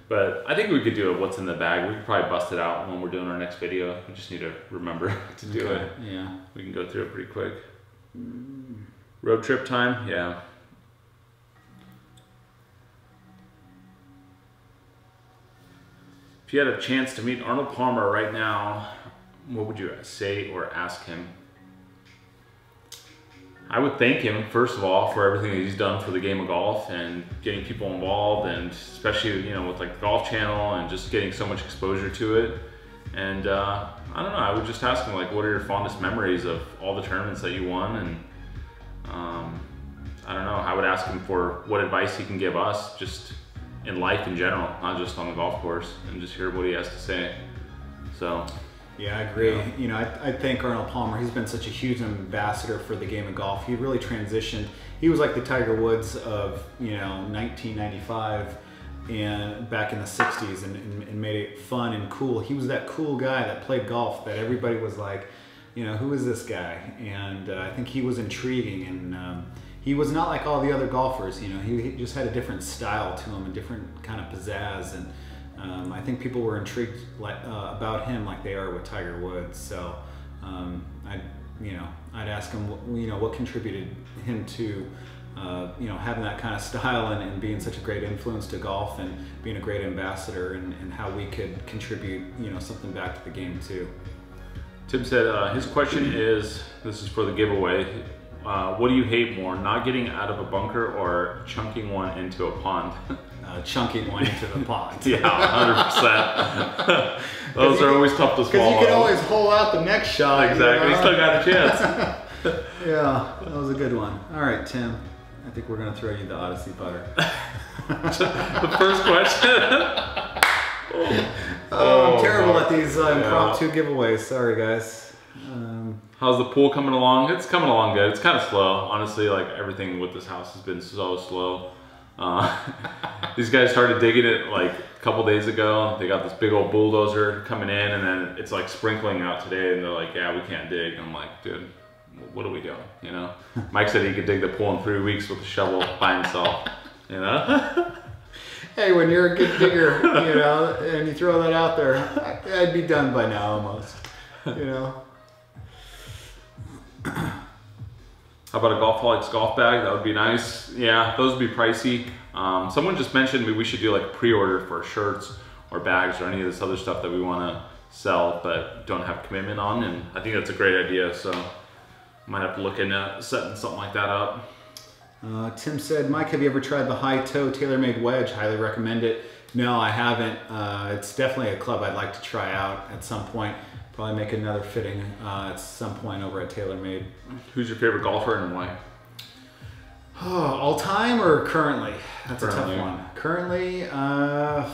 but I think we could do a what's in the bag. We could probably bust it out when we're doing our next video. We just need to remember to do it. Yeah. We can go through it pretty quick. Road trip time, yeah. If you had a chance to meet Arnold Palmer right now, what would you say or ask him? I would thank him, first of all, for everything that he's done for the game of golf and getting people involved, and especially, you know, with like the Golf Channel and just getting so much exposure to it. And I don't know, I would just ask him, like, what are your fondest memories of all the tournaments that you won? And I don't know, I would ask him for what advice he can give us, just in life in general, not just on the golf course, and just hear what he has to say. So yeah, I agree. You know, I thank Arnold Palmer. He's been such a huge ambassador for the game of golf. He really transitioned. He was like the Tiger Woods of, you know, 1995 and back in the 60s, and made it fun and cool. He was that cool guy that played golf that everybody was like, you know, who is this guy? And I think he was intriguing, and he was not like all the other golfers. You know, he just had a different style to him, a different kind of pizzazz, and I think people were intrigued about him like they are with Tiger Woods. So I'd ask him, you know, what contributed him to, you know, having that kind of style and being such a great influence to golf and being a great ambassador, and how we could contribute, you know, something back to the game too. Tim said his question is, this is for the giveaway, what do you hate more, not getting out of a bunker or chunking one into a pond? Chunking one into the pond. Yeah, 100%. Those are always tough to swallow. Because you can always hole out the next shot. Exactly, you still got a chance. Yeah, that was a good one. All right, Tim, I think we're going to throw you the Odyssey putter. The first question? I'm terrible at these impromptu giveaways. Sorry, guys. How's the pool coming along? It's coming along good. It's kind of slow. Honestly, like everything with this house has been so slow. These guys started digging it like a couple days ago. They got this big old bulldozer coming in, and then it's like sprinkling out today, and they're like, yeah, we can't dig. I'm like, dude, what are we doing? You know? Mike said he could dig the pool in 3 weeks with a shovel by himself. You know? Hey, when you're a good digger, you know, and you throw that out there, I'd be done by now almost. You know? How about a Golfholics golf bag? That would be nice. Yeah, those would be pricey. Someone just mentioned maybe we should do like pre-order for shirts or bags or any of this other stuff that we want to sell but don't have commitment on, and I think that's a great idea, so might have to look into setting something like that up. Tim said, Mike, have you ever tried the high toe TaylorMade wedge? Highly recommend it. No, I haven't. It's definitely a club I'd like to try out at some point. Probably make another fitting at some point over at TaylorMade. Who's your favorite golfer and why? Oh, all time or currently? That's currently a tough one. Currently, I'd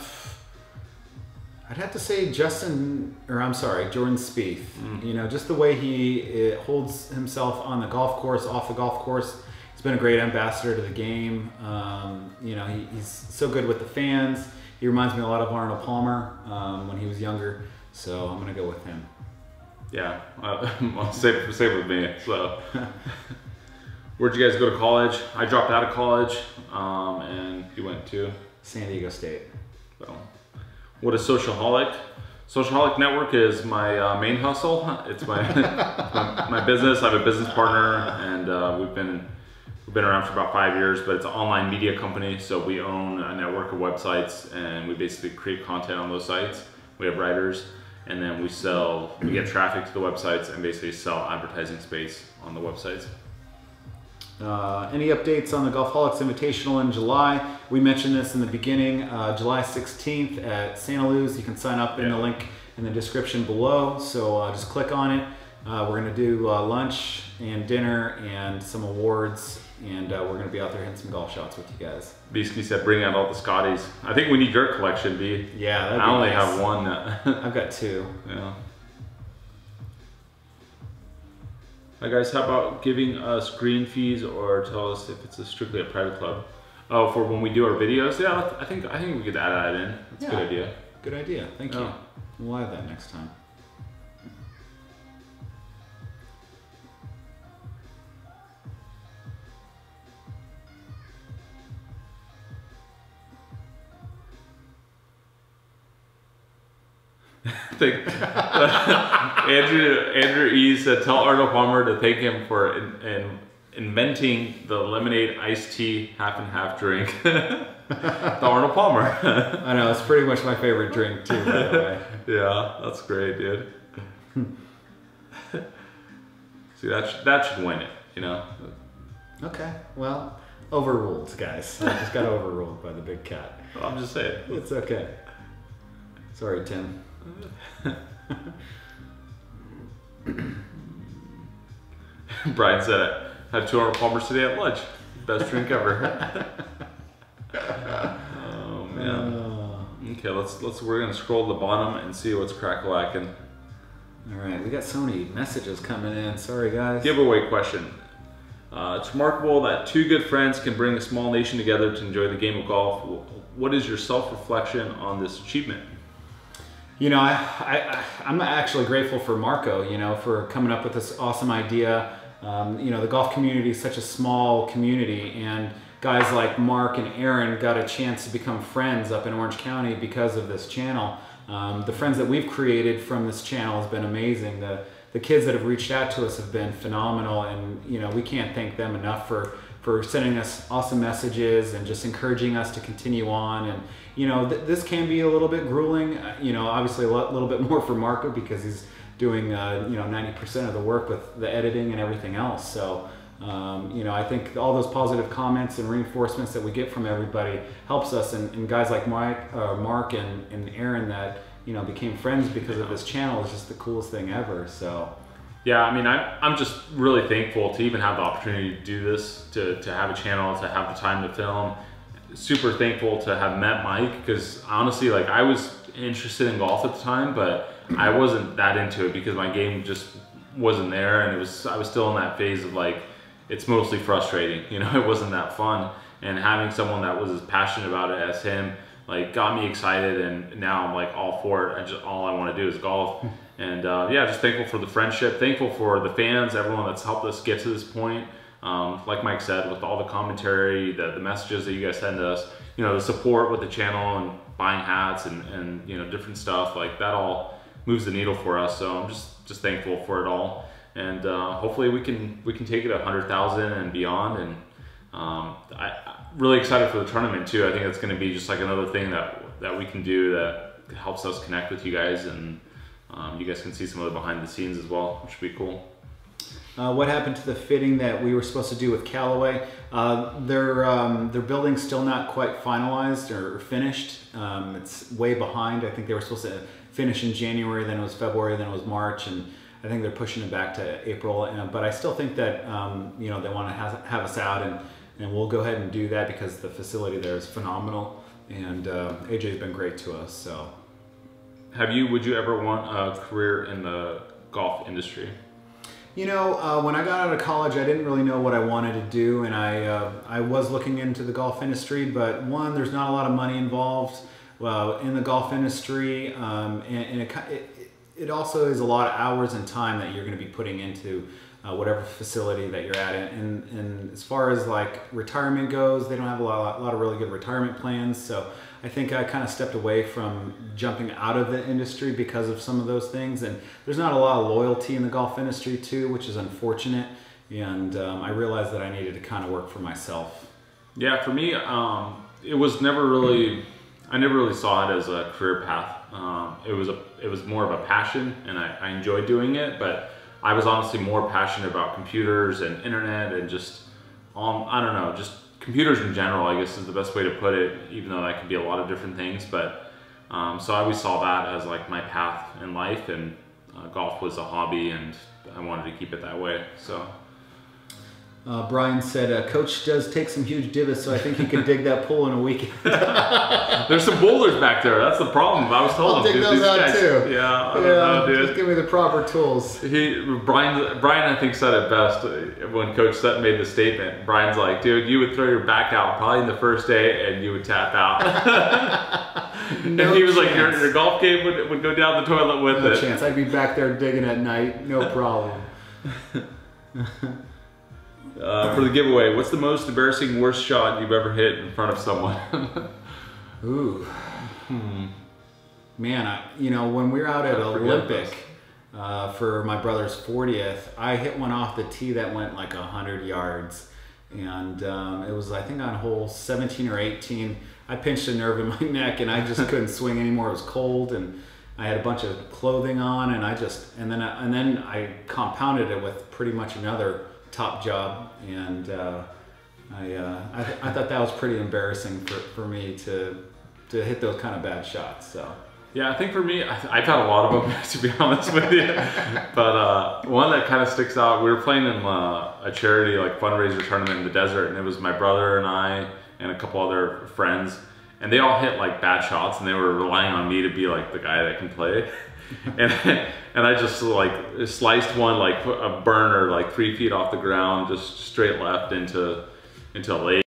have to say Jordan Spieth. You know, just the way he holds himself on the golf course, off the golf course. He's been a great ambassador to the game. You know, he's so good with the fans. He reminds me a lot of Arnold Palmer when he was younger. So I'm gonna go with him. Yeah, I'll save it with me. So, where'd you guys go to college? I dropped out of college, and you went to San Diego State. So, what is social holic? Holic Network is my main hustle. It's my my business. I have a business partner, and we've been around for about 5 years. But it's an online media company, so we own a network of websites, and we basically create content on those sites. We have writers, and then we get traffic to the websites, and basically sell advertising space on the websites. Any updates on the Golfholics Invitational in July? We mentioned this in the beginning, July 16th at Santa Luz. You can sign up in the link in the description below, so just click on it. We're going to do lunch and dinner and some awards, and we're going to be out there hitting some golf shots with you guys. Bisky said bring out all the Scotties. I think we need your collection, B. Yeah, that'd be I only nice. have one. I've got 2. Yeah. Hi guys, how about giving us green fees or tell us if it's strictly a private club? Oh, for when we do our videos? Yeah, I think we could add that in. That's a good idea. Good idea. Thank you. We'll add that next time. Andrew E said, tell Arnold Palmer to thank him for inventing the lemonade iced tea half and half drink. The Arnold Palmer. I know, it's pretty much my favorite drink too, by the way. Yeah, that's great, dude. See, that should win it, you know? Okay, well, overruled, guys. I just got overruled by the big cat. I'm just saying. It's okay. Sorry, Tim. Brian said, I had 200 Palmers today at lunch. Best drink ever. Oh man. Okay, we're gonna scroll to the bottom and see what's crack-a-lacking. All right, we got so many messages coming in. Sorry, guys. Giveaway question. It's remarkable that 2 good friends can bring a small nation together to enjoy the game of golf. What is your self-reflection on this achievement? You know, I'm actually grateful for Marco, you know, for coming up with this awesome idea. You know, the golf community is such a small community, and guys like Mark and Aaron got a chance to become friends up in Orange County because of this channel. The friends that we've created from this channel has been amazing. The kids that have reached out to us have been phenomenal, and you know, we can't thank them enough for sending us awesome messages and just encouraging us to continue on. And you know, this can be a little bit grueling, you know, obviously a little bit more for Marco because he's doing you know, 90% of the work with the editing and everything else. So you know, I think all those positive comments and reinforcements that we get from everybody helps us, and guys like Mark and Aaron that, you know, became friends because of this channel is just the coolest thing ever. So yeah, I mean, I'm just really thankful to even have the opportunity to do this, to have a channel, to have the time to film. Super thankful to have met Mike, because honestly, like, I was interested in golf at the time, but I wasn't that into it because my game just wasn't there, and I was still in that phase of like, it's mostly frustrating, you know, it wasn't that fun. And having someone that was as passionate about it as him, like, got me excited, and now I'm like all for it. All I want to do is golf. And yeah, just thankful for the friendship, thankful for the fans, everyone that's helped us get to this point. Like Mike said, with all the commentary, the messages that you guys send us, you know, the support with the channel and buying hats and you know, different stuff, like that all moves the needle for us. So I'm just thankful for it all. And hopefully we can take it 100,000 and beyond. And I'm really excited for the tournament too. I think it's going to be just like another thing that we can do that helps us connect with you guys, and you guys can see some of the behind the scenes as well, which would be cool. What happened to the fitting that we were supposed to do with Callaway? Their building's still not quite finalized or finished. It's way behind. I think they were supposed to finish in January, then it was February, then it was March, and I think they're pushing it back to April. But I still think that you know, they want to have us out, and we'll go ahead and do that because the facility there is phenomenal, and AJ's been great to us. So, would you ever want a career in the golf industry? You know, when I got out of college, I didn't really know what I wanted to do, and I was looking into the golf industry, but one, there's not a lot of money involved in the golf industry, and it also is a lot of hours and time that you're going to be putting into whatever facility that you're at. And as far as like retirement goes, they don't have a lot of really good retirement plans. So I think I kind of stepped away from jumping out of the industry because of some of those things. And there's not a lot of loyalty in the golf industry too, which is unfortunate. And I realized that I needed to kind of work for myself. Yeah, for me, it was never really, I never really saw it as a career path. It was more of a passion, and I enjoyed doing it, but I was honestly more passionate about computers and internet and just, I don't know, just computers in general, I guess is the best way to put it, even though that could be a lot of different things. But so I always saw that as like my path in life, and golf was a hobby, and I wanted to keep it that way. So. Brian said, Coach does take some huge divots, so I think he can dig that pool in a weekend. There's some boulders back there. That's the problem. I was told I'll dig those out too. Yeah, I don't know, dude. Just give me the proper tools. Brian, I think said it best when Coach Sutton made the statement. Brian's like, dude, you would throw your back out probably in the first day, and you would tap out. No and he was chance. like, your golf game would go down the toilet with No it. chance. I'd be back there digging at night, no problem. For the giveaway, what's the most embarrassing worst shot you've ever hit in front of someone? Ooh. Man, when we were out at Olympic for my brother's 40th, I hit one off the tee that went like 100 yards. And it was, I think, on hole 17 or 18. I pinched a nerve in my neck, and I just couldn't swing anymore. It was cold, and I had a bunch of clothing on, and then I compounded it with pretty much another top job, and I thought that was pretty embarrassing for me to hit those kind of bad shots. So yeah, I think for me, I've had a lot of them, to be honest with you. But one that kind of sticks out, we were playing in a charity like fundraiser tournament in the desert, and it was my brother and I and a couple other friends, and they all hit like bad shots, and they were relying on me to be like the guy that can play. And I just like sliced one like a burner like 3 feet off the ground, just straight left into a lake.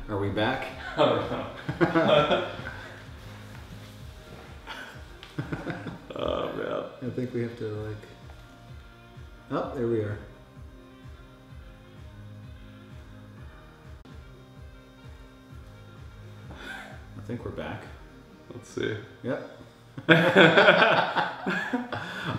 are we back? I don't know. Oh man. I think we have to like. Oh, there we are. I think we're back. Let's see. Yep.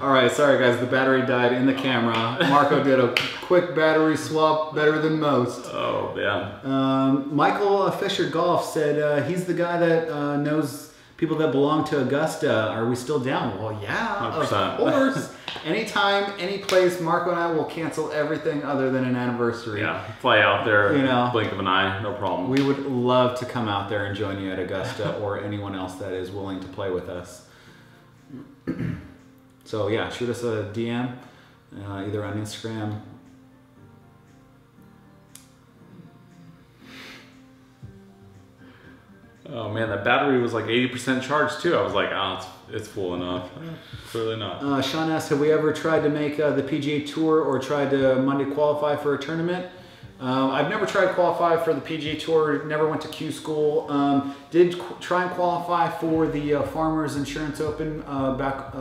All right, sorry guys, the battery died in the camera. Marco did a quick battery swap, better than most. Oh man. Michael Fisher Golf said he's the guy that knows people that belong to Augusta. Are we still down? Well, yeah, 100%. of course. Anytime, any place, Marco and I will cancel everything other than an anniversary. Yeah, fly out there, You blink of an eye, no problem. We would love to come out there and join you at Augusta, or anyone else that is willing to play with us. So yeah, shoot us a DM, either on Instagram. Oh man, that battery was like 80% charged too. I was like, oh, it's full enough. Clearly not. Sean asked, have we ever tried to make the PGA Tour or tried to Monday qualify for a tournament? I've never tried to qualify for the PGA Tour, never went to Q school. Did try and qualify for the Farmers Insurance Open back,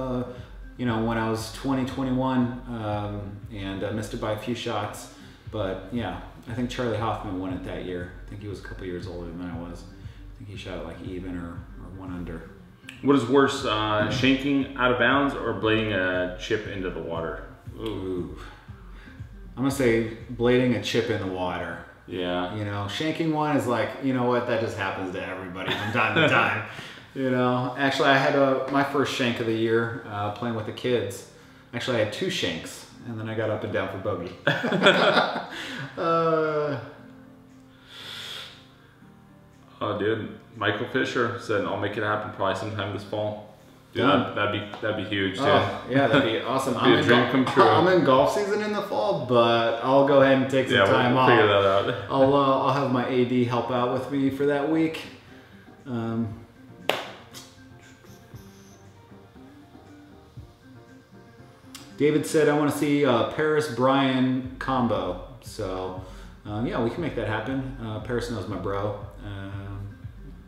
when I was 21, and missed it by a few shots. But yeah, I think Charlie Hoffman won it that year. I think he was a couple years older than I was. I think he shot like even or 1 under. What is worse, shanking out of bounds or blading a chip into the water? Ooh. I'm gonna say blading a chip in the water. Yeah. You know, shanking one is like, you know what, that just happens to everybody from time to time. You know, actually I had my first shank of the year playing with the kids. Actually I had 2 shanks and then I got up and down for bogey. Oh, dude, Michael Fisher said I'll make it happen probably sometime this fall. Dude, that'd be huge, dude. Oh, yeah, that'd be awesome. Be a dream come true. I'm in golf season in the fall, but I'll go ahead and take some time off. Figure that out. I'll have my AD help out with me for that week. David said, I want to see Paris-Brian combo. So, yeah, we can make that happen. Paris knows my bro.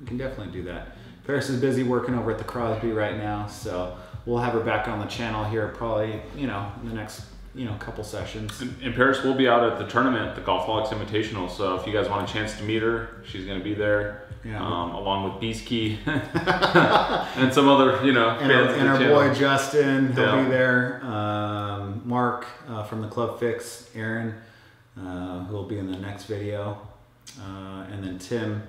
We can definitely do that. Paris is busy working over at the Crosby right now, so we'll have her back on the channel here probably, you know, in the next, you know, couple sessions. And Paris will be out at the tournament, the Golfholics Invitational, so if you guys want a chance to meet her, she's going to be there, along with Beastkey and some other, you know, and our boy Justin, he'll be there. Mark from the Club Fix, Aaron, who will be in the next video, and then Tim.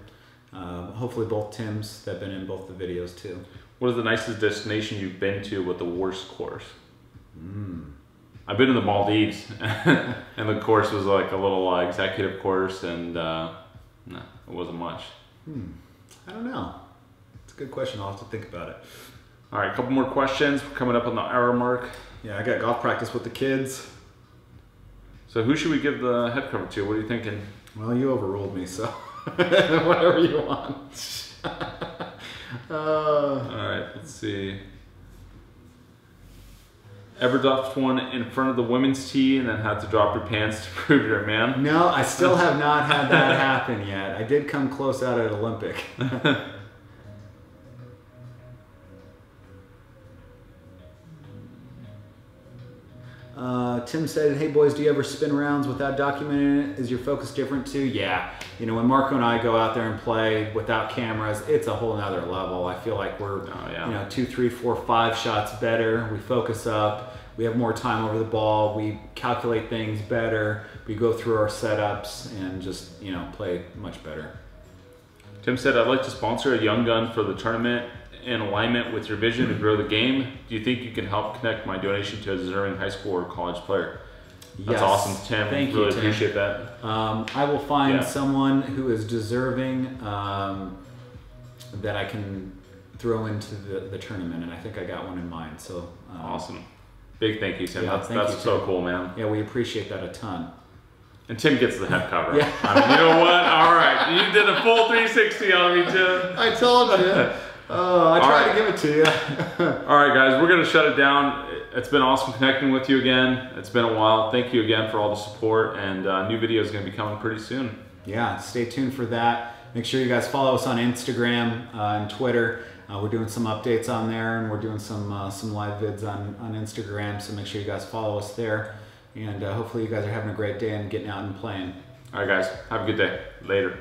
Hopefully both Tims that have been in both the videos too. What is the nicest destination you've been to with the worst course? I've been in the Maldives and the course was like a little executive course and no, it wasn't much. I don't know. It's a good question. I'll have to think about it. All right, a couple more questions. We're coming up on the hour mark. Yeah, I got golf practice with the kids. So who should we give the head cover to? What are you thinking? Well, you overruled me, so whatever you want. All right, let's see. Ever dropped one in front of the women's tee and then had to drop your pants to prove you're a man? No, I still have not had that happen yet. I did come close out at Olympic. Tim said, hey boys, do you ever spin rounds without documenting it? Is your focus different too? Yeah. You know, when Marco and I go out there and play without cameras, it's a whole nother level. I feel like we're, you know, 2, 3, 4, 5 shots better. We focus up. We have more time over the ball. We calculate things better. We go through our setups and just, you know, play much better. Tim said, I'd like to sponsor a young gun for the tournament in alignment with your vision to grow the game. Do you think you can help connect my donation to a deserving high school or college player? That's Yes. awesome, Tim. Thank you, really Tim. appreciate that. I will find someone who is deserving that I can throw into the tournament, and I think I got one in mind. So awesome. Big thank you, Tim. Yeah, that's so cool, man. Yeah, we appreciate that a ton. And Tim gets the head cover. Yeah. I mean, you know what? All right. You did a full 360 on me, Tim. I told you. I tried to give it to you. All right, guys, we're going to shut it down. It's been awesome connecting with you again. It's been a while. Thank you again for all the support, and new video is going to be coming pretty soon. Yeah, stay tuned for that. Make sure you guys follow us on Instagram and Twitter. We're doing some updates on there, and we're doing some live vids on Instagram, so make sure you guys follow us there. And hopefully you guys are having a great day and getting out and playing. All right, guys, have a good day. Later.